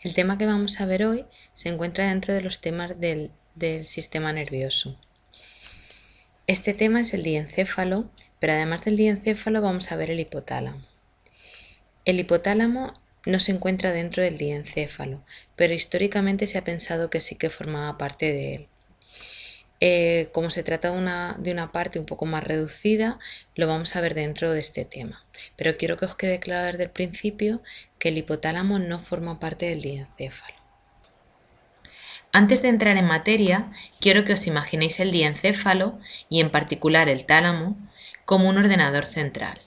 El tema que vamos a ver hoy se encuentra dentro de los temas del sistema nervioso. Este tema es el diencéfalo, pero además del diencéfalo vamos a ver el hipotálamo. El hipotálamo no se encuentra dentro del diencéfalo, pero históricamente se ha pensado que sí que formaba parte de él. Como se trata de una parte un poco más reducida, lo vamos a ver dentro de este tema. Pero quiero que os quede claro desde el principio que el hipotálamo no forma parte del diencéfalo. Antes de entrar en materia, quiero que os imaginéis el diencéfalo, y en particular el tálamo, como un ordenador central.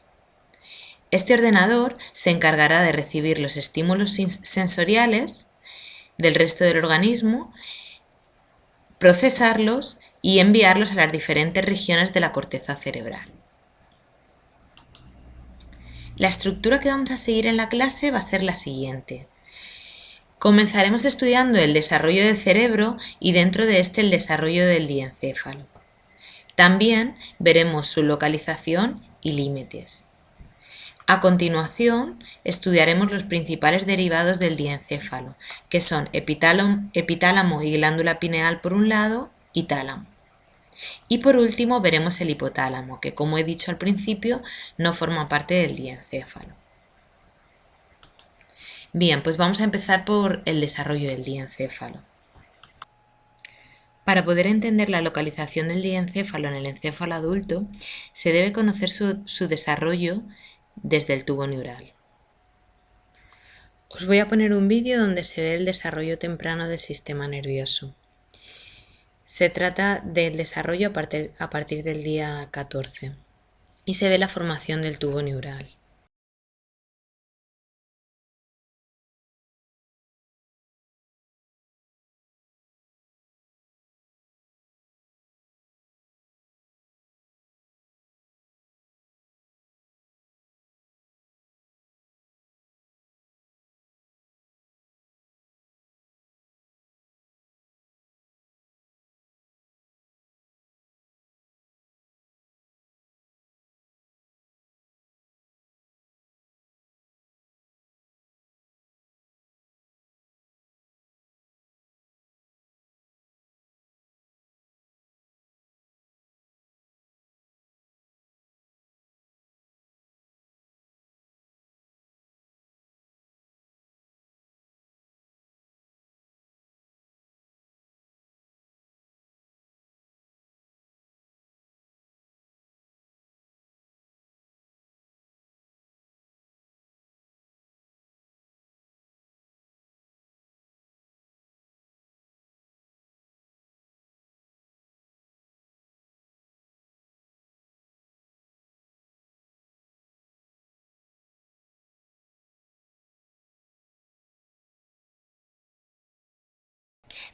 Este ordenador se encargará de recibir los estímulos sensoriales del resto del organismo, procesarlos y enviarlos a las diferentes regiones de la corteza cerebral. La estructura que vamos a seguir en la clase va a ser la siguiente. Comenzaremos estudiando el desarrollo del cerebro y dentro de este el desarrollo del diencéfalo. También veremos su localización y límites. A continuación, estudiaremos los principales derivados del diencéfalo, que son epitálamo y glándula pineal por un lado y tálamo. Y por último veremos el hipotálamo, que como he dicho al principio, no forma parte del diencéfalo. Bien, pues vamos a empezar por el desarrollo del diencéfalo. Para poder entender la localización del diencéfalo en el encéfalo adulto, se debe conocer su desarrollo desde el tubo neural. Os voy a poner un vídeo donde se ve el desarrollo temprano del sistema nervioso. Se trata del desarrollo a partir del día 14 y se ve la formación del tubo neural.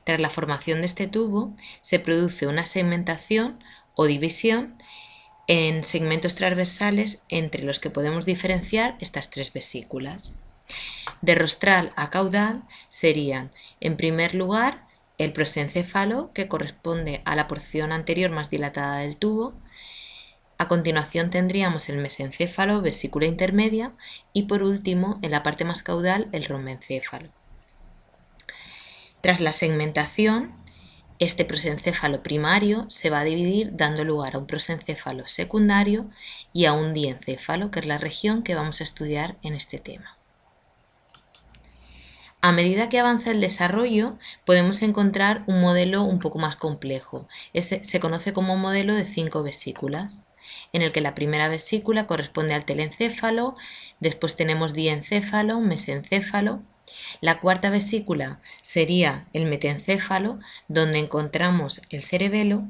Tras la formación de este tubo, se produce una segmentación o división en segmentos transversales entre los que podemos diferenciar estas tres vesículas. De rostral a caudal serían, en primer lugar, el prosencéfalo, que corresponde a la porción anterior más dilatada del tubo. A continuación tendríamos el mesencéfalo, vesícula intermedia, y por último, en la parte más caudal, el rombencéfalo. Tras la segmentación, este prosencéfalo primario se va a dividir dando lugar a un prosencéfalo secundario y a un diencéfalo, que es la región que vamos a estudiar en este tema. A medida que avanza el desarrollo, podemos encontrar un modelo un poco más complejo. Se conoce como modelo de 5 vesículas, en el que la primera vesícula corresponde al telencéfalo, después tenemos diencéfalo, mesencéfalo. La cuarta vesícula sería el metencéfalo, donde encontramos el cerebelo,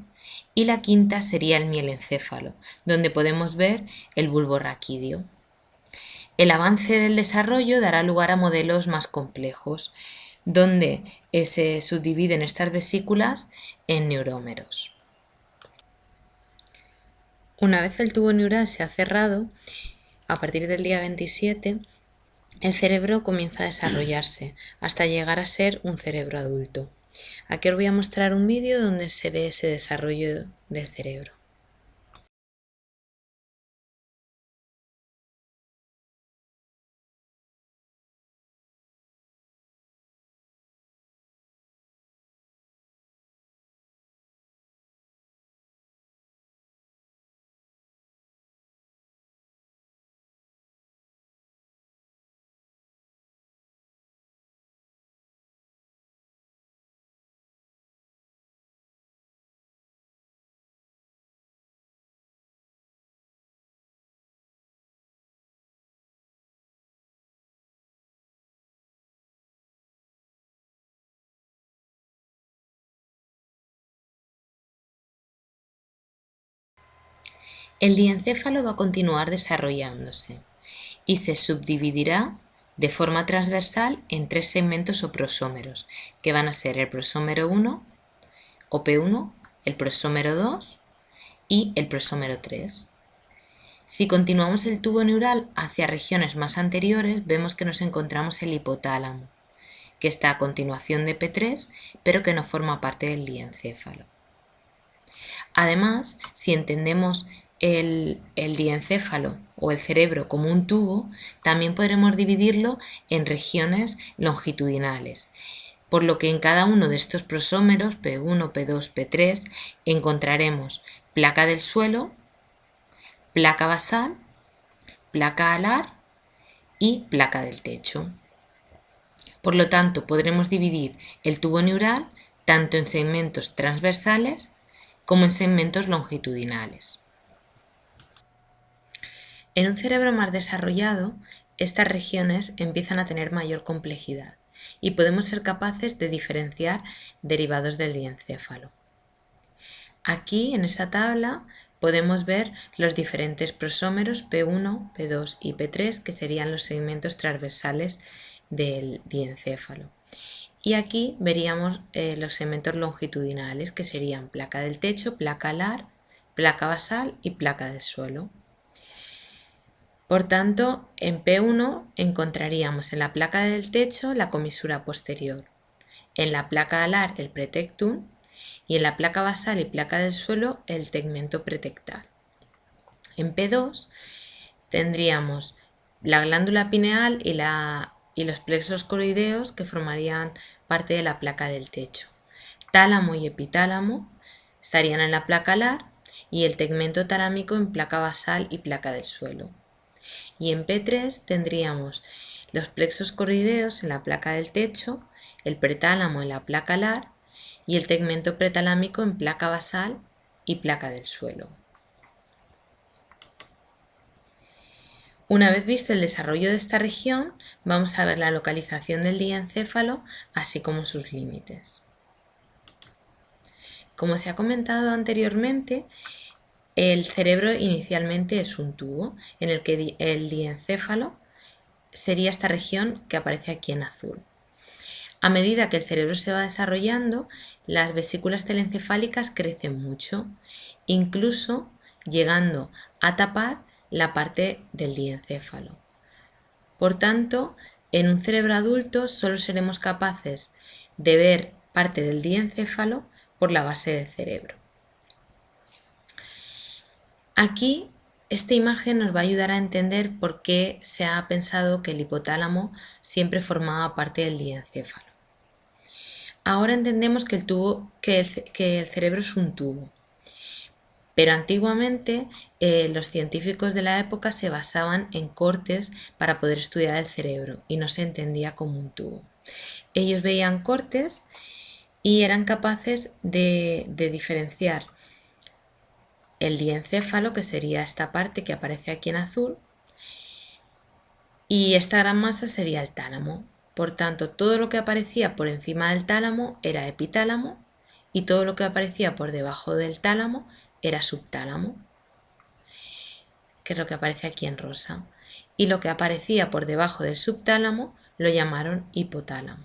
y la quinta sería el mielencéfalo, donde podemos ver el bulbo raquídeo. El avance del desarrollo dará lugar a modelos más complejos, donde se subdividen estas vesículas en neurómeros. Una vez el tubo neural se ha cerrado, a partir del día 27, el cerebro comienza a desarrollarse hasta llegar a ser un cerebro adulto. Aquí os voy a mostrar un vídeo donde se ve ese desarrollo del cerebro. El diencéfalo va a continuar desarrollándose y se subdividirá de forma transversal en 3 segmentos o prosómeros, que van a ser el prosómero 1 o P1, el prosómero 2 y el prosómero 3. Si continuamos el tubo neural hacia regiones más anteriores, vemos que nos encontramos el hipotálamo, que está a continuación de P3, pero que no forma parte del diencéfalo. Además, si entendemos el diencéfalo o el cerebro como un tubo, también podremos dividirlo en regiones longitudinales, por lo que en cada uno de estos prosómeros, P1, P2, P3, encontraremos placa del suelo, placa basal, placa alar y placa del techo. Por lo tanto, podremos dividir el tubo neural tanto en segmentos transversales como en segmentos longitudinales. En un cerebro más desarrollado, estas regiones empiezan a tener mayor complejidad y podemos ser capaces de diferenciar derivados del diencéfalo. Aquí, en esta tabla, podemos ver los diferentes prosómeros P1, P2 y P3, que serían los segmentos transversales del diencéfalo. Y aquí veríamos los segmentos longitudinales, que serían placa del techo, placa alar, placa basal y placa del suelo. Por tanto, en P1 encontraríamos en la placa del techo la comisura posterior, en la placa alar el pretectum y en la placa basal y placa del suelo el tegmento pretectal. En P2 tendríamos la glándula pineal y los plexos coroideos, que formarían parte de la placa del techo. Tálamo y epitálamo estarían en la placa alar y el tegmento talámico en placa basal y placa del suelo. Y en P3 tendríamos los plexos coroideos en la placa del techo, el pretálamo en la placa alar y el tegmento pretalámico en placa basal y placa del suelo. Una vez visto el desarrollo de esta región, vamos a ver la localización del diencéfalo, así como sus límites. Como se ha comentado anteriormente, el cerebro inicialmente es un tubo en el que el diencéfalo sería esta región que aparece aquí en azul. A medida que el cerebro se va desarrollando, las vesículas telencefálicas crecen mucho, incluso llegando a tapar la parte del diencéfalo. Por tanto, en un cerebro adulto solo seremos capaces de ver parte del diencéfalo por la base del cerebro. Aquí esta imagen nos va a ayudar a entender por qué se ha pensado que el hipotálamo siempre formaba parte del diencéfalo. Ahora entendemos que el cerebro es un tubo, pero antiguamente los científicos de la época se basaban en cortes para poder estudiar el cerebro y no se entendía como un tubo. Ellos veían cortes y eran capaces de diferenciar el diencéfalo, que sería esta parte que aparece aquí en azul, y esta gran masa sería el tálamo. Por tanto, todo lo que aparecía por encima del tálamo era epitálamo y todo lo que aparecía por debajo del tálamo era subtálamo, que es lo que aparece aquí en rosa. Y lo que aparecía por debajo del subtálamo lo llamaron hipotálamo.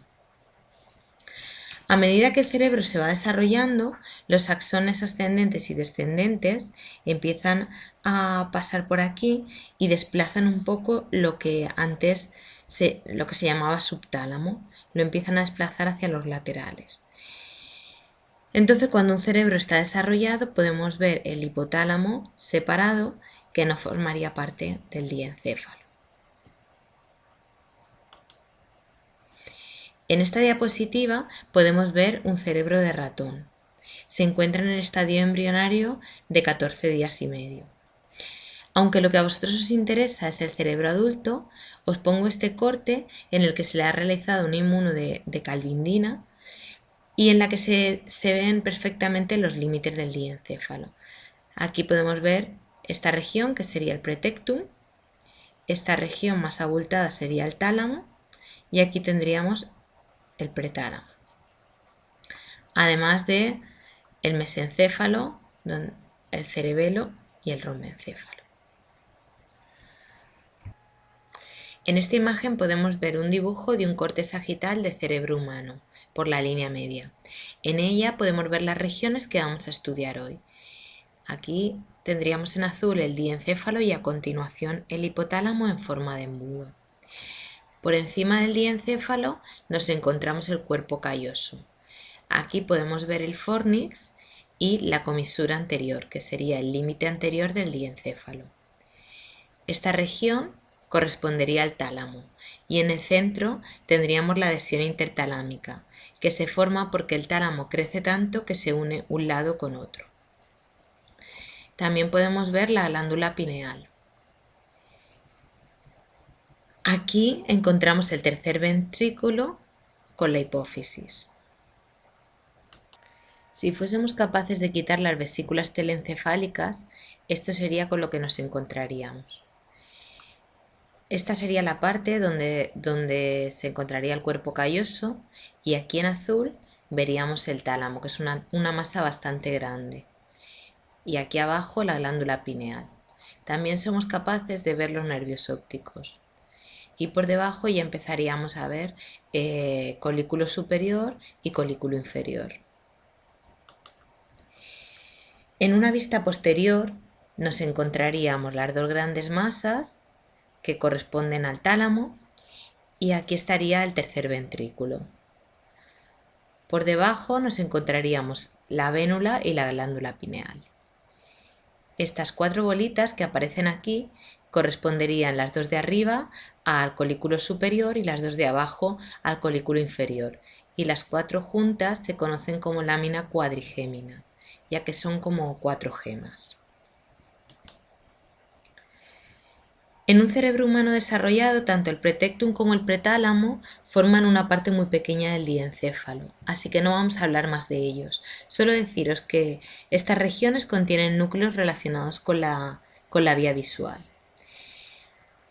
A medida que el cerebro se va desarrollando, los axones ascendentes y descendentes empiezan a pasar por aquí y desplazan un poco lo que antes lo que se llamaba subtálamo, lo empiezan a desplazar hacia los laterales. Entonces, cuando un cerebro está desarrollado, podemos ver el hipotálamo separado, que no formaría parte del diencéfalo. En esta diapositiva podemos ver un cerebro de ratón. Se encuentra en el estadio embrionario de 14 días y medio. Aunque lo que a vosotros os interesa es el cerebro adulto, os pongo este corte en el que se le ha realizado un inmuno de calvindina y en la que se ven perfectamente los límites del diencéfalo. Aquí podemos ver esta región, que sería el pretectum, esta región más abultada sería el tálamo y aquí tendríamos el pretálamo. Además de el mesencéfalo, el cerebelo y el rombencéfalo. En esta imagen podemos ver un dibujo de un corte sagital de cerebro humano por la línea media. En ella podemos ver las regiones que vamos a estudiar hoy. Aquí tendríamos en azul el diencéfalo y a continuación el hipotálamo en forma de embudo. Por encima del diencéfalo nos encontramos el cuerpo calloso. Aquí podemos ver el fórnix y la comisura anterior, que sería el límite anterior del diencéfalo. Esta región correspondería al tálamo y en el centro tendríamos la adhesión intertalámica, que se forma porque el tálamo crece tanto que se une un lado con otro. También podemos ver la glándula pineal. Aquí encontramos el tercer ventrículo con la hipófisis. Si fuésemos capaces de quitar las vesículas telencefálicas, esto sería con lo que nos encontraríamos. Esta sería la parte donde se encontraría el cuerpo calloso y aquí en azul veríamos el tálamo, que es una masa bastante grande. Y aquí abajo la glándula pineal. También somos capaces de ver los nervios ópticos. Y por debajo ya empezaríamos a ver colículo superior y colículo inferior. En una vista posterior nos encontraríamos las dos grandes masas que corresponden al tálamo y aquí estaría el tercer ventrículo. Por debajo nos encontraríamos la vénula y la glándula pineal. Estas cuatro bolitas que aparecen aquí corresponderían las dos de arriba al colículo superior y las dos de abajo al colículo inferior, y las cuatro juntas se conocen como lámina cuadrigémina, ya que son como cuatro gemas. En un cerebro humano desarrollado, tanto el pretectum como el pretálamo forman una parte muy pequeña del diencéfalo, así que no vamos a hablar más de ellos. Solo deciros que estas regiones contienen núcleos relacionados con la vía visual.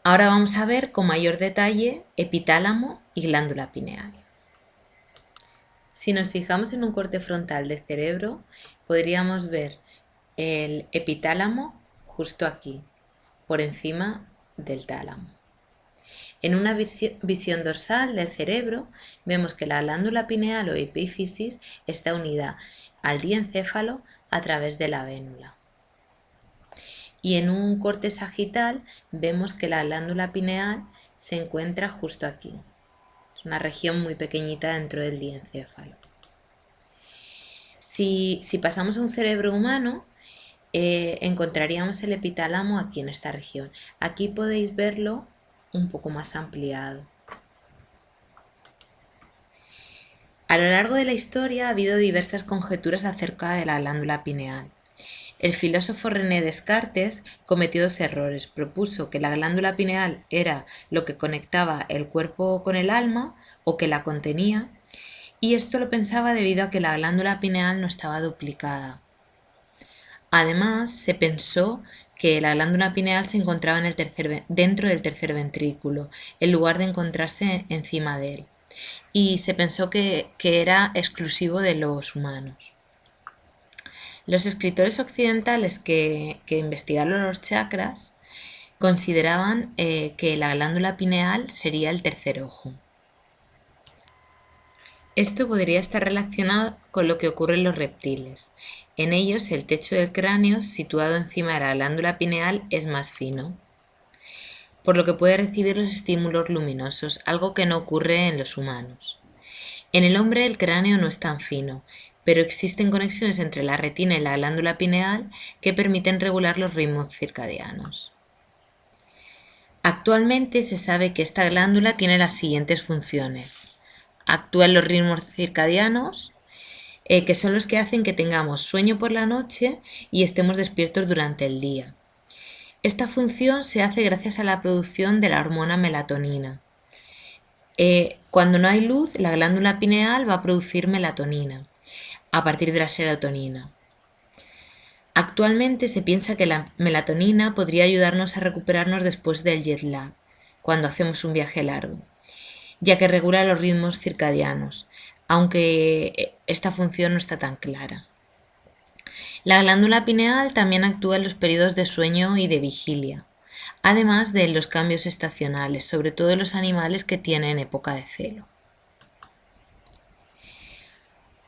Ahora vamos a ver con mayor detalle epitálamo y glándula pineal. Si nos fijamos en un corte frontal de cerebro, podríamos ver el epitálamo justo aquí, por encima del tálamo. En una visión dorsal del cerebro vemos que la glándula pineal o epífisis está unida al diencéfalo a través de la vénula. Y en un corte sagital vemos que la glándula pineal se encuentra justo aquí. Es una región muy pequeñita dentro del diencéfalo. Si pasamos a un cerebro humano, encontraríamos el epitálamo aquí en esta región. Aquí podéis verlo un poco más ampliado. A lo largo de la historia ha habido diversas conjeturas acerca de la glándula pineal. El filósofo René Descartes cometió dos errores. Propuso que la glándula pineal era lo que conectaba el cuerpo con el alma o que la contenía, y esto lo pensaba debido a que la glándula pineal no estaba duplicada. Además, se pensó que la glándula pineal se encontraba dentro del tercer ventrículo, en lugar de encontrarse encima de él, y se pensó que era exclusivo de los humanos. Los escritores occidentales que investigaron los chakras consideraban que la glándula pineal sería el tercer ojo. Esto podría estar relacionado con lo que ocurre en los reptiles. En ellos, el techo del cráneo, situado encima de la glándula pineal, es más fino, por lo que puede recibir los estímulos luminosos, algo que no ocurre en los humanos. En el hombre el cráneo no es tan fino, pero existen conexiones entre la retina y la glándula pineal que permiten regular los ritmos circadianos. Actualmente se sabe que esta glándula tiene las siguientes funciones. Actúa en los ritmos circadianos, que son los que hacen que tengamos sueño por la noche y estemos despiertos durante el día. Esta función se hace gracias a la producción de la hormona melatonina. Cuando no hay luz, la glándula pineal va a producir melatonina a partir de la serotonina. Actualmente se piensa que la melatonina podría ayudarnos a recuperarnos después del jet lag, cuando hacemos un viaje largo, ya que regula los ritmos circadianos, aunque esta función no está tan clara. La glándula pineal también actúa en los periodos de sueño y de vigilia, además de los cambios estacionales, sobre todo en los animales que tienen época de celo.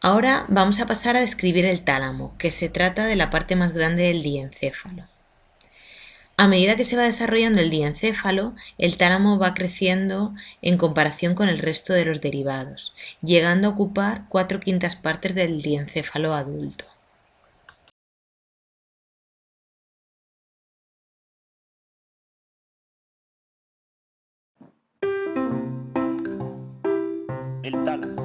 Ahora vamos a pasar a describir el tálamo, que se trata de la parte más grande del diencéfalo. A medida que se va desarrollando el diencéfalo, el tálamo va creciendo en comparación con el resto de los derivados, llegando a ocupar 4/5 partes del diencéfalo adulto. El tálamo.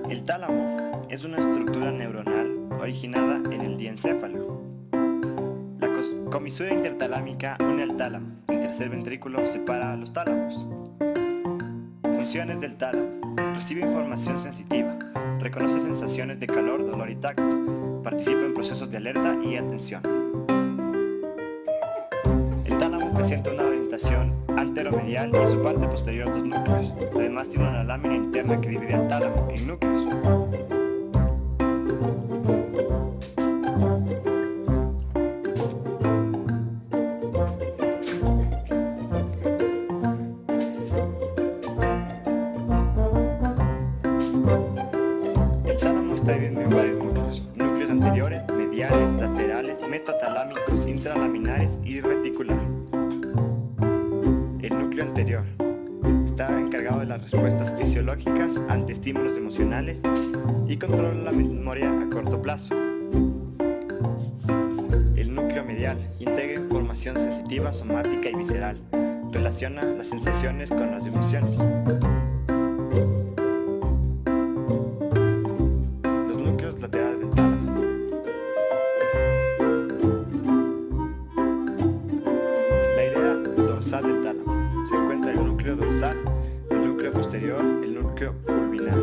El tálamo es una estructura neuronal originada en el diencéfalo. La comisura intertalámica une al tálamo. El tercer ventrículo separa los tálamos. Funciones del tálamo. Recibe información sensitiva. Reconoce sensaciones de calor, dolor y tacto. Participa en procesos de alerta y atención. El tálamo presenta una orientación anteromedial y en su parte posterior 2 núcleos. Además tiene una lámina interna que divide al tálamo en núcleos. El tálamo está dividido en varios núcleos. Núcleos anteriores, mediales, laterales, metatalámicos, intralaminares y reticular. El núcleo anterior está encargado de las respuestas fisiológicas ante estímulos emocionales y controla la memoria a corto plazo. El núcleo medial integra información sensitiva, somática y visceral. Relaciona las sensaciones con las emociones. Los núcleos laterales del tálamo. La hilera dorsal del tálamo. Se encuentra el núcleo dorsal, el núcleo posterior, el núcleo pulvinar.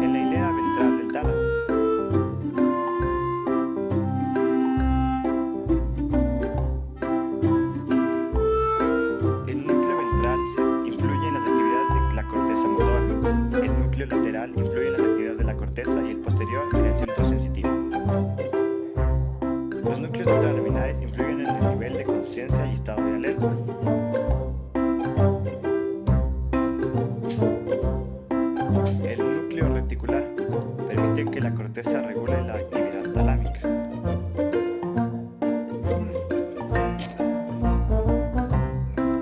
En la hilera ventral del tálamo. El núcleo ventral influye en las actividades de la corteza motora. El núcleo lateral influye en las actividades de la corteza y el posterior en el centro sensitivo. Los núcleos intralaminares influyen en el nivel de conciencia y estado de alerta. El núcleo reticular permite que la corteza regule la actividad talámica.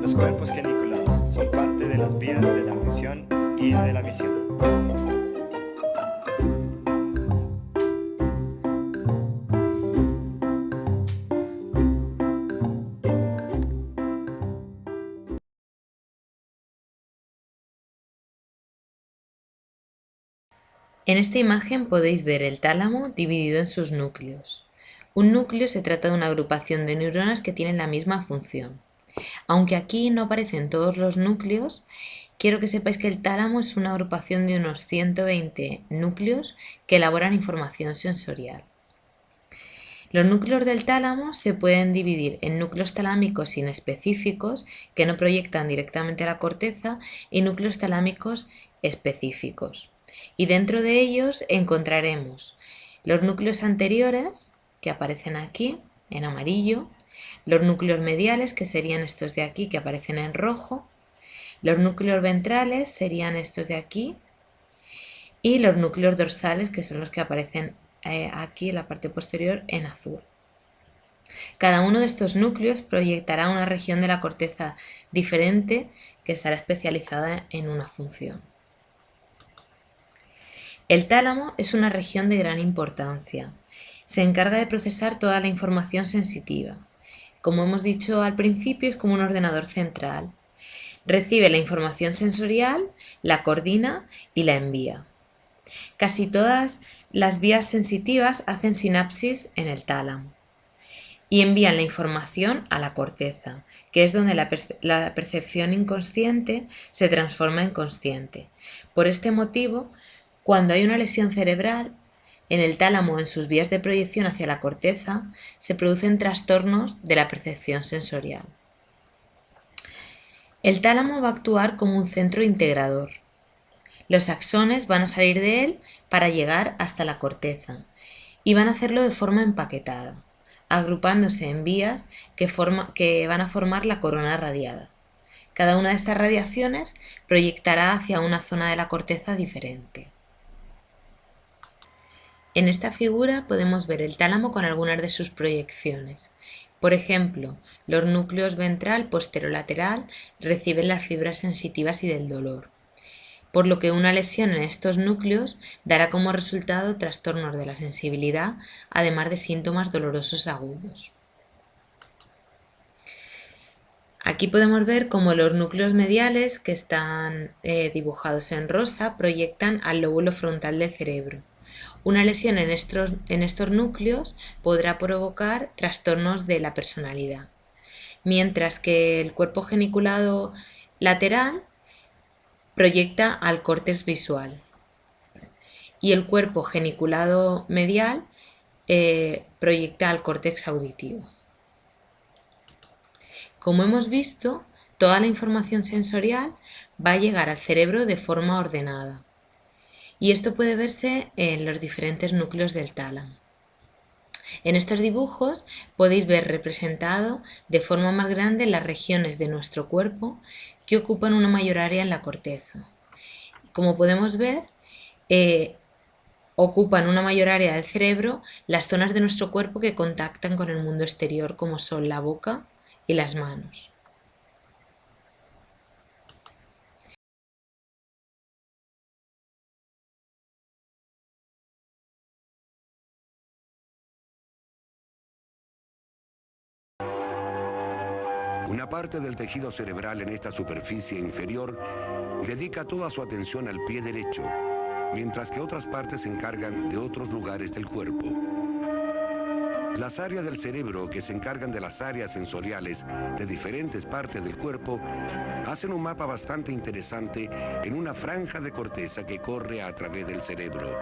Los cuerpos geniculados son parte de las vías de la audición y de la visión. En esta imagen podéis ver el tálamo dividido en sus núcleos. Un núcleo se trata de una agrupación de neuronas que tienen la misma función. Aunque aquí no aparecen todos los núcleos, quiero que sepáis que el tálamo es una agrupación de unos 120 núcleos que elaboran información sensorial. Los núcleos del tálamo se pueden dividir en núcleos talámicos inespecíficos que no proyectan directamente a la corteza y núcleos talámicos específicos. Y dentro de ellos encontraremos los núcleos anteriores, que aparecen aquí en amarillo, los núcleos mediales, que serían estos de aquí, que aparecen en rojo, los núcleos ventrales serían estos de aquí, y los núcleos dorsales, que son los que aparecen aquí en la parte posterior en azul. Cada uno de estos núcleos proyectará una región de la corteza diferente que estará especializada en una función. El tálamo es una región de gran importancia. Se encarga de procesar toda la información sensitiva. Como hemos dicho al principio, es como un ordenador central. Recibe la información sensorial, la coordina y la envía. Casi todas las vías sensitivas hacen sinapsis en el tálamo y envían la información a la corteza, que es donde la percepción inconsciente se transforma en consciente. Por este motivo, cuando hay una lesión cerebral, en el tálamo o en sus vías de proyección hacia la corteza, se producen trastornos de la percepción sensorial. El tálamo va a actuar como un centro integrador. Los axones van a salir de él para llegar hasta la corteza y van a hacerlo de forma empaquetada, agrupándose en vías que van a formar la corona radiada. Cada una de estas radiaciones proyectará hacia una zona de la corteza diferente. En esta figura podemos ver el tálamo con algunas de sus proyecciones. Por ejemplo, los núcleos ventral posterolateral reciben las fibras sensitivas y del dolor, por lo que una lesión en estos núcleos dará como resultado trastornos de la sensibilidad, además de síntomas dolorosos agudos. Aquí podemos ver cómo los núcleos mediales, que están dibujados en rosa, proyectan al lóbulo frontal del cerebro. Una lesión en estos núcleos podrá provocar trastornos de la personalidad, mientras que el cuerpo geniculado lateral proyecta al córtex visual y el cuerpo geniculado medial proyecta al córtex auditivo. Como hemos visto, toda la información sensorial va a llegar al cerebro de forma ordenada, y esto puede verse en los diferentes núcleos del tálamo. En estos dibujos podéis ver representado de forma más grande las regiones de nuestro cuerpo que ocupan una mayor área en la corteza. Como podemos ver, ocupan una mayor área del cerebro las zonas de nuestro cuerpo que contactan con el mundo exterior, como son la boca y las manos. Una parte del tejido cerebral en esta superficie inferior dedica toda su atención al pie derecho, mientras que otras partes se encargan de otros lugares del cuerpo. Las áreas del cerebro que se encargan de las áreas sensoriales de diferentes partes del cuerpo hacen un mapa bastante interesante en una franja de corteza que corre a través del cerebro.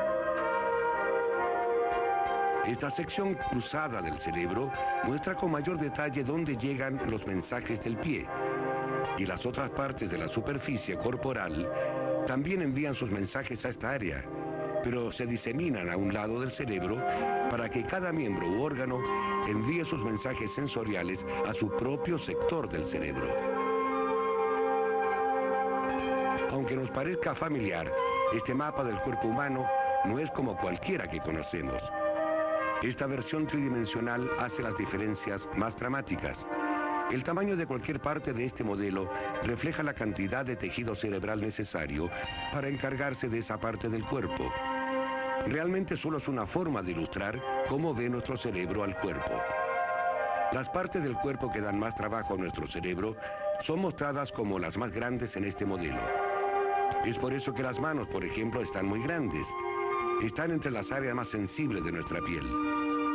Esta sección cruzada del cerebro muestra con mayor detalle dónde llegan los mensajes del pie, y las otras partes de la superficie corporal también envían sus mensajes a esta área, pero se diseminan a un lado del cerebro para que cada miembro u órgano envíe sus mensajes sensoriales a su propio sector del cerebro. Aunque nos parezca familiar, este mapa del cuerpo humano no es como cualquiera que conocemos. Esta versión tridimensional hace las diferencias más dramáticas. El tamaño de cualquier parte de este modelo refleja la cantidad de tejido cerebral necesario para encargarse de esa parte del cuerpo. Realmente solo es una forma de ilustrar cómo ve nuestro cerebro al cuerpo. Las partes del cuerpo que dan más trabajo a nuestro cerebro son mostradas como las más grandes en este modelo. Es por eso que las manos, por ejemplo, están muy grandes. Están entre las áreas más sensibles de nuestra piel,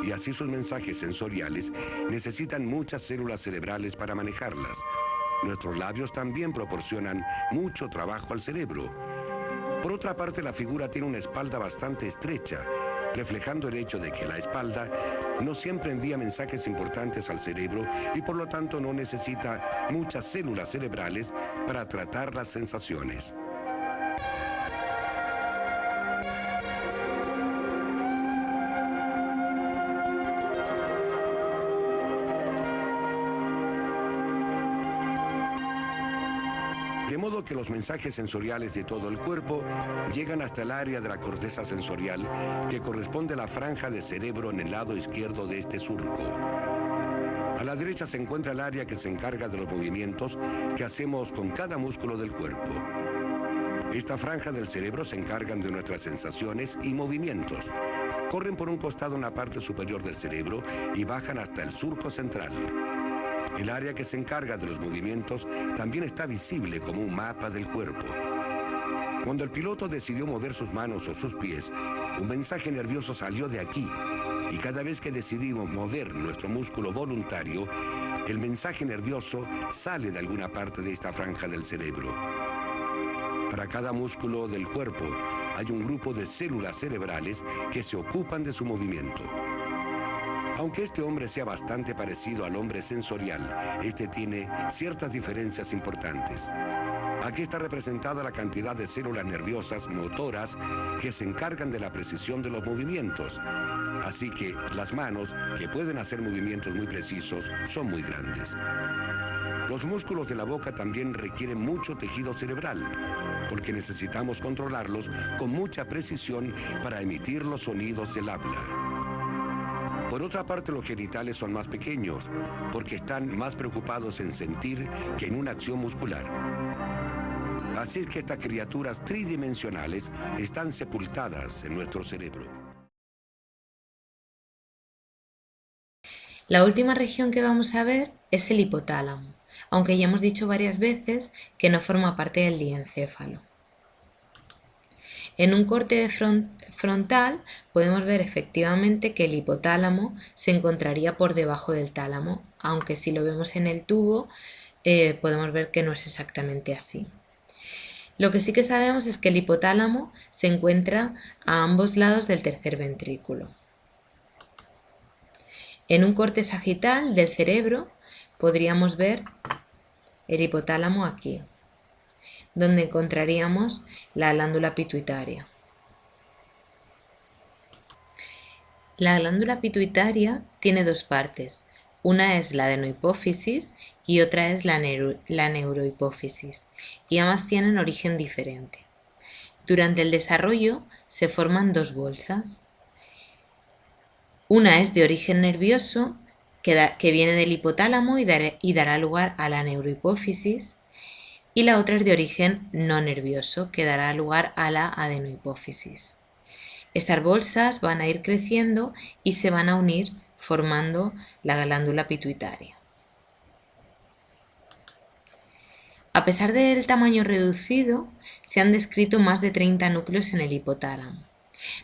y así sus mensajes sensoriales necesitan muchas células cerebrales para manejarlas. Nuestros labios también proporcionan mucho trabajo al cerebro. Por otra parte, la figura tiene una espalda bastante estrecha, reflejando el hecho de que la espalda no siempre envía mensajes importantes al cerebro y por lo tanto no necesita muchas células cerebrales para tratar las sensaciones. De modo que los mensajes sensoriales de todo el cuerpo llegan hasta el área de la corteza sensorial que corresponde a la franja de cerebro en el lado izquierdo de este surco. A la derecha se encuentra el área que se encarga de los movimientos que hacemos con cada músculo del cuerpo. Esta franja del cerebro se encarga de nuestras sensaciones y movimientos. Corren por un costado en la parte superior del cerebro y bajan hasta el surco central. El área que se encarga de los movimientos también está visible como un mapa del cuerpo. Cuando el piloto decidió mover sus manos o sus pies, un mensaje nervioso salió de aquí. Y cada vez que decidimos mover nuestro músculo voluntario, el mensaje nervioso sale de alguna parte de esta franja del cerebro. Para cada músculo del cuerpo hay un grupo de células cerebrales que se ocupan de su movimiento. Aunque este hombre sea bastante parecido al hombre sensorial, este tiene ciertas diferencias importantes. Aquí está representada la cantidad de células nerviosas motoras que se encargan de la precisión de los movimientos. Así que las manos, que pueden hacer movimientos muy precisos, son muy grandes. Los músculos de la boca también requieren mucho tejido cerebral, porque necesitamos controlarlos con mucha precisión para emitir los sonidos del habla. Por otra parte, los genitales son más pequeños, porque están más preocupados en sentir que en una acción muscular. Así es que estas criaturas tridimensionales están sepultadas en nuestro cerebro. La última región que vamos a ver es el hipotálamo, aunque ya hemos dicho varias veces que no forma parte del diencéfalo. En un corte frontal podemos ver efectivamente que el hipotálamo se encontraría por debajo del tálamo, aunque si lo vemos en el tubo podemos ver que no es exactamente así. Lo que sí que sabemos es que el hipotálamo se encuentra a ambos lados del tercer ventrículo. En un corte sagital del cerebro podríamos ver el hipotálamo aquí, donde encontraríamos la glándula pituitaria. La glándula pituitaria tiene dos partes, una es la adenohipófisis y otra es la neurohipófisis, y ambas tienen origen diferente. Durante el desarrollo se forman dos bolsas. Una es de origen nervioso, que viene del hipotálamo y dará lugar a la neurohipófisis, y la otra es de origen no nervioso, que dará lugar a la adenohipófisis. Estas bolsas van a ir creciendo y se van a unir formando la glándula pituitaria. A pesar del tamaño reducido, se han descrito más de 30 núcleos en el hipotálamo.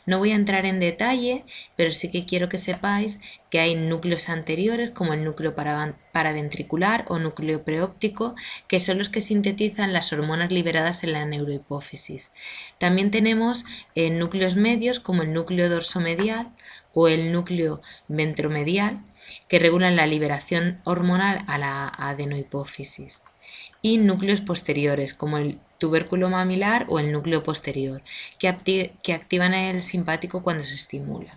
No voy a entrar en detalle, pero sí que quiero que sepáis que hay núcleos anteriores como el núcleo paraventricular o núcleo preóptico, que son los que sintetizan las hormonas liberadas en la neurohipófisis. También tenemos núcleos medios como el núcleo dorsomedial o el núcleo ventromedial, que regulan la liberación hormonal a la adenohipófisis. Y núcleos posteriores como el tubérculo mamilar o el núcleo posterior, que activan el simpático cuando se estimula.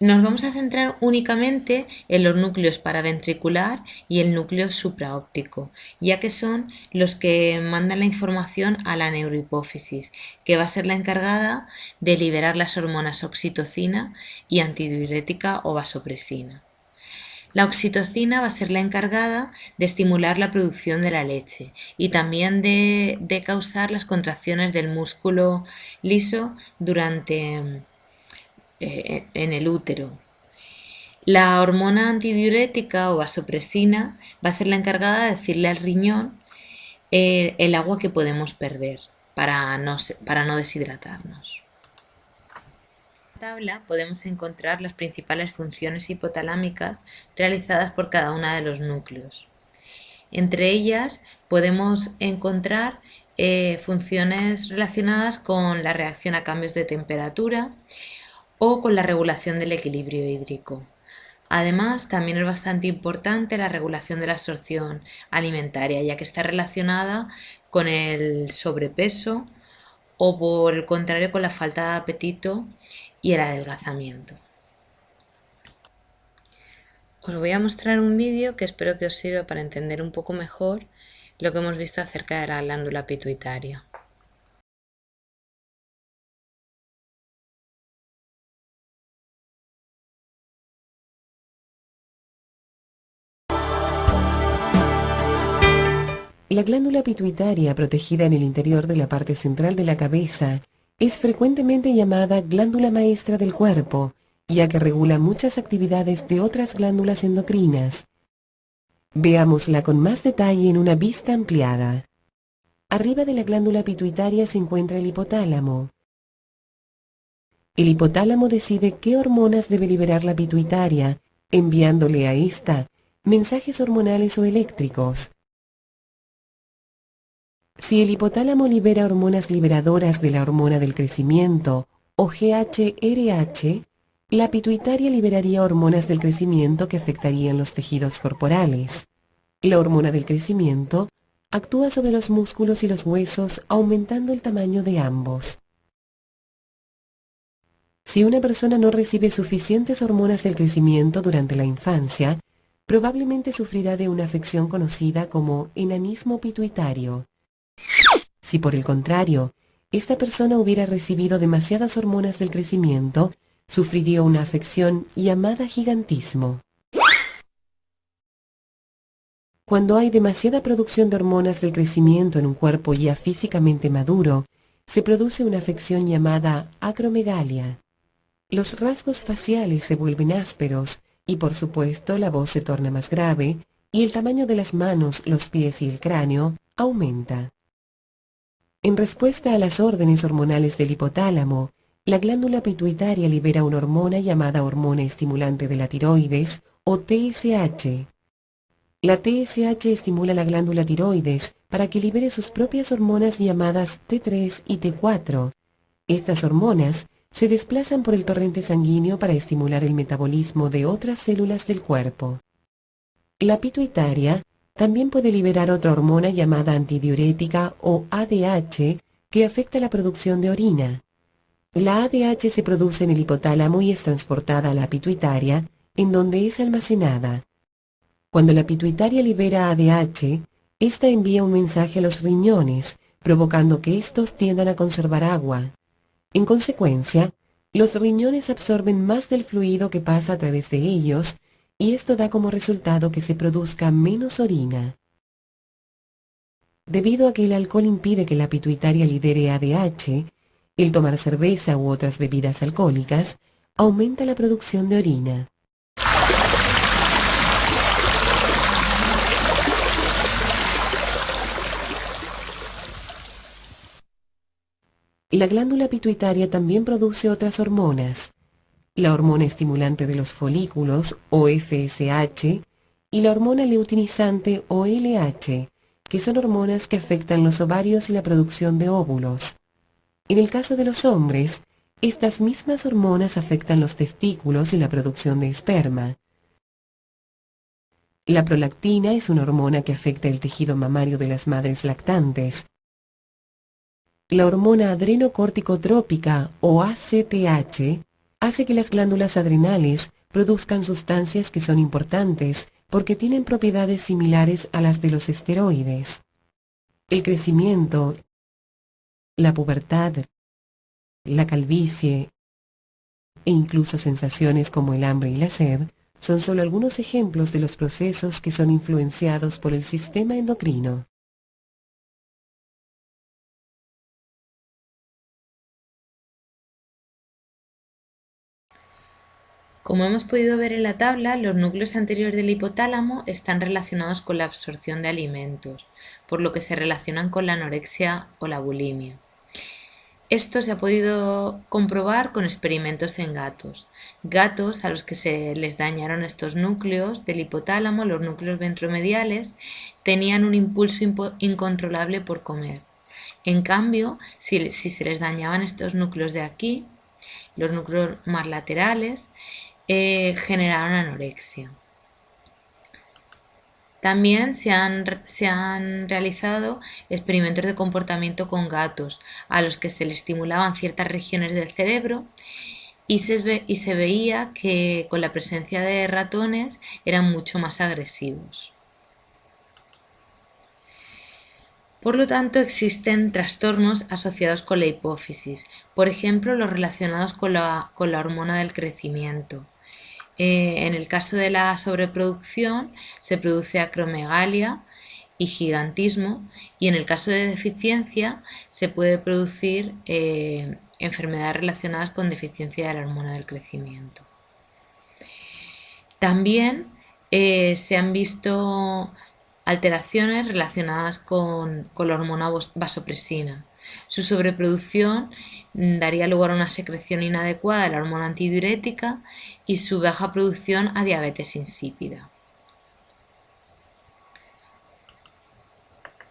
Nos vamos a centrar únicamente en los núcleos paraventricular y el núcleo supraóptico, ya que son los que mandan la información a la neurohipófisis, que va a ser la encargada de liberar las hormonas oxitocina y antidiurética o vasopresina. La oxitocina va a ser la encargada de estimular la producción de la leche y también de causar las contracciones del músculo liso en el útero. La hormona antidiurética o vasopresina va a ser la encargada de decirle al riñón el agua que podemos perder para no deshidratarnos. En esta tabla podemos encontrar las principales funciones hipotalámicas realizadas por cada uno de los núcleos. Entre ellas podemos encontrar funciones relacionadas con la reacción a cambios de temperatura o con la regulación del equilibrio hídrico. Además, también es bastante importante la regulación de la absorción alimentaria, ya que está relacionada con el sobrepeso o, por el contrario, con la falta de apetito y el adelgazamiento. Os voy a mostrar un vídeo que espero que os sirva para entender un poco mejor lo que hemos visto acerca de la glándula pituitaria. La glándula pituitaria, protegida en el interior de la parte central de la cabeza, es frecuentemente llamada glándula maestra del cuerpo, ya que regula muchas actividades de otras glándulas endocrinas. Veámosla con más detalle en una vista ampliada. Arriba de la glándula pituitaria se encuentra el hipotálamo. El hipotálamo decide qué hormonas debe liberar la pituitaria, enviándole a esta mensajes hormonales o eléctricos. Si el hipotálamo libera hormonas liberadoras de la hormona del crecimiento, o GHRH, la pituitaria liberaría hormonas del crecimiento que afectarían los tejidos corporales. La hormona del crecimiento actúa sobre los músculos y los huesos, aumentando el tamaño de ambos. Si una persona no recibe suficientes hormonas del crecimiento durante la infancia, probablemente sufrirá de una afección conocida como enanismo pituitario. Si por el contrario, esta persona hubiera recibido demasiadas hormonas del crecimiento, sufriría una afección llamada gigantismo. Cuando hay demasiada producción de hormonas del crecimiento en un cuerpo ya físicamente maduro, se produce una afección llamada acromegalia. Los rasgos faciales se vuelven ásperos y, por supuesto, la voz se torna más grave y el tamaño de las manos, los pies y el cráneo aumenta. En respuesta a las órdenes hormonales del hipotálamo, la glándula pituitaria libera una hormona llamada hormona estimulante de la tiroides, o TSH. La TSH estimula la glándula tiroides para que libere sus propias hormonas llamadas T3 y T4. Estas hormonas se desplazan por el torrente sanguíneo para estimular el metabolismo de otras células del cuerpo. La pituitaria también puede liberar otra hormona llamada antidiurética o ADH que afecta la producción de orina. La ADH se produce en el hipotálamo y es transportada a la pituitaria, en donde es almacenada. Cuando la pituitaria libera ADH, esta envía un mensaje a los riñones, provocando que estos tiendan a conservar agua. En consecuencia, los riñones absorben más del fluido que pasa a través de ellos, y esto da como resultado que se produzca menos orina. Debido a que el alcohol impide que la pituitaria lidere ADH, el tomar cerveza u otras bebidas alcohólicas aumenta la producción de orina. La glándula pituitaria también produce otras hormonas. La hormona estimulante de los folículos, o FSH, y la hormona luteinizante, o LH, que son hormonas que afectan los ovarios y la producción de óvulos. En el caso de los hombres, estas mismas hormonas afectan los testículos y la producción de esperma. La prolactina es una hormona que afecta el tejido mamario de las madres lactantes. La hormona adrenocorticotrópica, o ACTH, hace que las glándulas adrenales produzcan sustancias que son importantes porque tienen propiedades similares a las de los esteroides. El crecimiento, la pubertad, la calvicie e incluso sensaciones como el hambre y la sed son solo algunos ejemplos de los procesos que son influenciados por el sistema endocrino. Como hemos podido ver en la tabla, los núcleos anteriores del hipotálamo están relacionados con la absorción de alimentos, por lo que se relacionan con la anorexia o la bulimia. Esto se ha podido comprobar con experimentos en gatos. Gatos a los que se les dañaron estos núcleos del hipotálamo, los núcleos ventromediales, tenían un impulso incontrolable por comer. En cambio, si se les dañaban estos núcleos de aquí, los núcleos más laterales, generaron anorexia. También se han realizado experimentos de comportamiento con gatos, a los que se les estimulaban ciertas regiones del cerebro y se veía que con la presencia de ratones eran mucho más agresivos. Por lo tanto, existen trastornos asociados con la hipófisis, por ejemplo, los relacionados con la hormona del crecimiento. En el caso de la sobreproducción se produce acromegalia y gigantismo, y en el caso de deficiencia se puede producir enfermedades relacionadas con deficiencia de la hormona del crecimiento. También se han visto alteraciones relacionadas con la hormona vasopresina. Su sobreproducción daría lugar a una secreción inadecuada de la hormona antidiurética y su baja producción a diabetes insípida.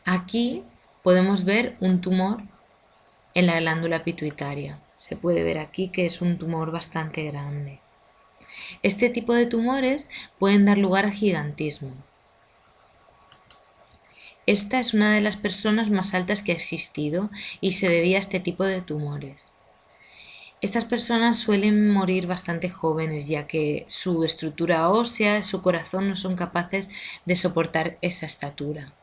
Aquí podemos ver un tumor en la glándula pituitaria. Se puede ver aquí que es un tumor bastante grande. Este tipo de tumores pueden dar lugar a gigantismo. Esta es una de las personas más altas que ha existido y se debía a este tipo de tumores. Estas personas suelen morir bastante jóvenes, ya que su estructura ósea, su corazón no son capaces de soportar esa estatura.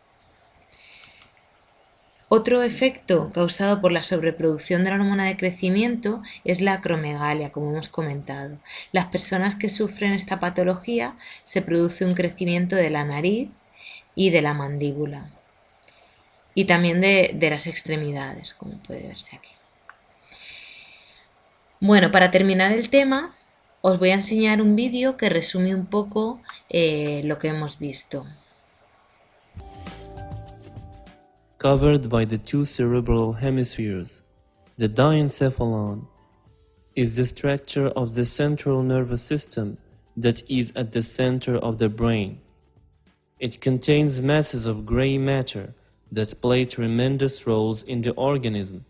Otro efecto causado por la sobreproducción de la hormona de crecimiento es la acromegalia, como hemos comentado. Las personas que sufren esta patología se produce un crecimiento de la nariz y de la mandíbula y también de las extremidades, como puede verse aquí. Bueno, para terminar el tema, os voy a enseñar un vídeo que resume un poco lo que hemos visto. Covered by the two cerebral hemispheres, the diencephalon is the structure of the central nervous system that is at the center of the brain. It contains masses of gray matter that play tremendous roles in the organism,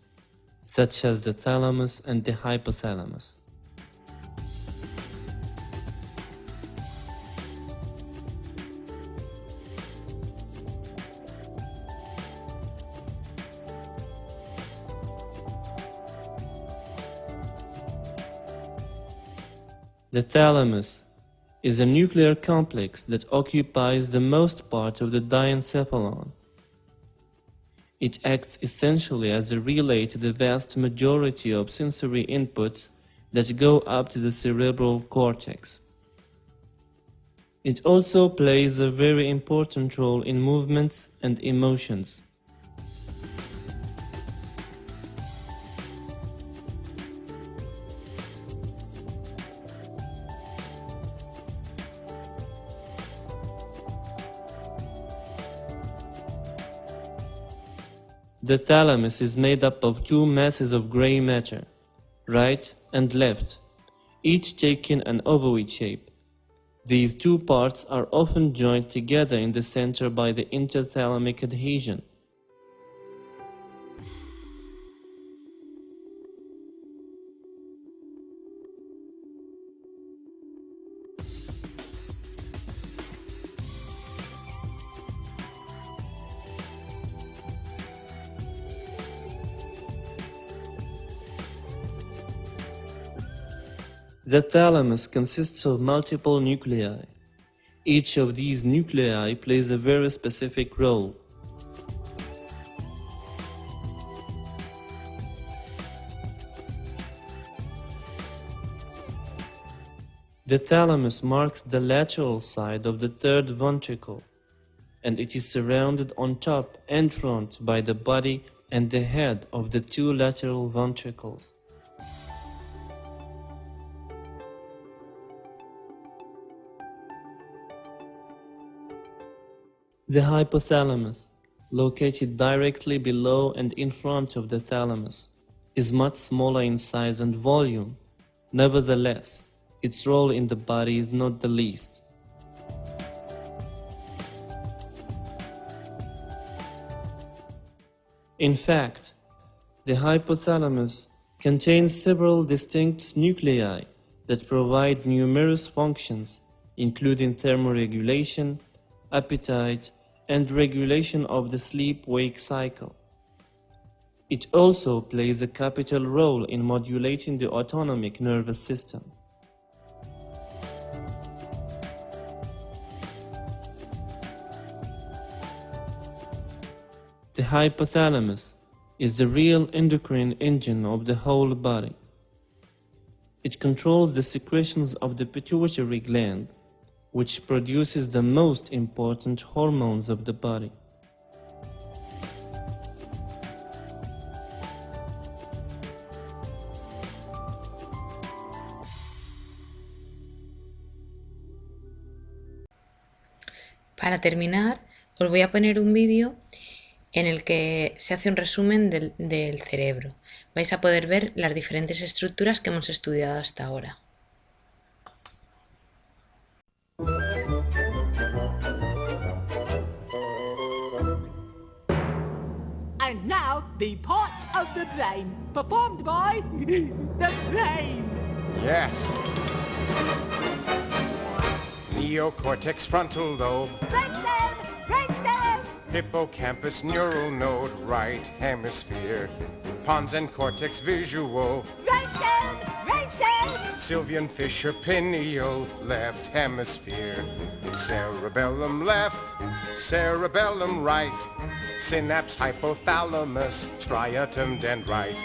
such as the thalamus and the hypothalamus. The thalamus is a nuclear complex that occupies the most part of the diencephalon. It acts essentially as a relay to the vast majority of sensory inputs that go up to the cerebral cortex. It also plays a very important role in movements and emotions. The thalamus is made up of two masses of gray matter, right and left, each taking an ovoid shape. These two parts are often joined together in the center by the interthalamic adhesion. The thalamus consists of multiple nuclei. Each of these nuclei plays a very specific role. The thalamus marks the lateral side of the third ventricle, and it is surrounded on top and front by the body and the head of the two lateral ventricles. The hypothalamus, located directly below and in front of the thalamus, is much smaller in size and volume. Nevertheless, its role in the body is not the least. In fact, the hypothalamus contains several distinct nuclei that provide numerous functions, including thermoregulation, appetite, and regulation of the sleep-wake cycle. It also plays a capital role in modulating the autonomic nervous system. The hypothalamus is the real endocrine engine of the whole body. It controls the secretions of the pituitary gland, which produces the most important hormones of the body. Para terminar, os voy a poner un vídeo en el que se hace un resumen del cerebro. Vais a poder ver las diferentes estructuras que hemos estudiado hasta ahora. And now, the parts of the brain, performed by the brain. Yes. Neocortex, frontal lobe, Brainstem, brainstem. hippocampus, neural node, right hemisphere, pons and cortex, visual, Brainstem, brainstem. Sylvian Fisher, pineal, left hemisphere, cerebellum left, cerebellum right, synapse, hypothalamus, striatum, dendrite.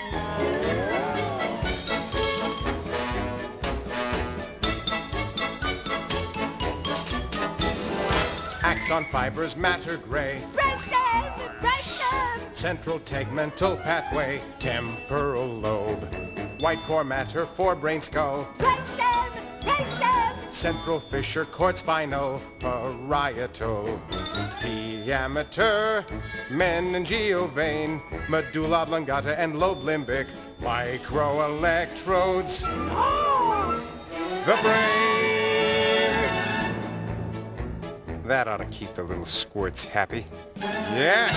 Axon fibers, matter gray, Brainstem, brainstem. central tegmental pathway, temporal lobe, white core matter, forebrain skull, Brainstem, brainstem. central fissure, cord spinal, parietal, diameter, meningeal vein, medulla oblongata and lobe limbic, microelectrodes, the brain. That ought to keep the little squirts happy. Yeah.